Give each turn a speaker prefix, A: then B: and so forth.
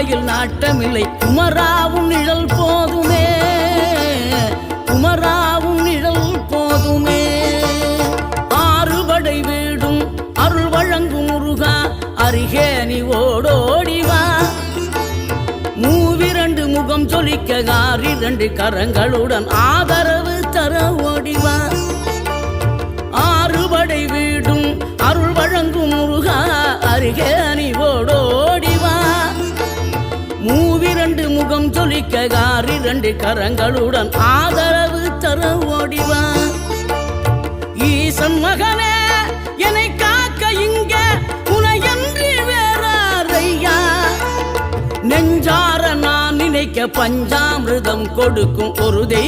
A: வாழ்க்கையில் நாட்டமில்லை குமராவும் நிழல் போதுமே குமராவும் நிழல் போதுமே ஆறுபடை வீடும் அருள் வழங்கும் முருகா அருகே நீ ஓடோடிவா மூவிரண்டு முகம் சொலிக்க ஆறிரண்டு கரங்களுடன் ஆதரவு தர ஓடிவா ஆறுபடை வீடும் அருள் வழங்கும் முருகா அருகே நீ ஓடோடிவா மூவிரண்டு முகம் சொலிக்க ஆறிரண்டு கரங்களுடன் ஆதரவு தர ஓடிவா ஈசன் மகனே என்னை காக்க இங்க உனையன்றி வேறாரையா நெஞ்சார நான் நினைக்க பஞ்சாமிர்தம் கொடுக்கும் ஒரு தெய்வம்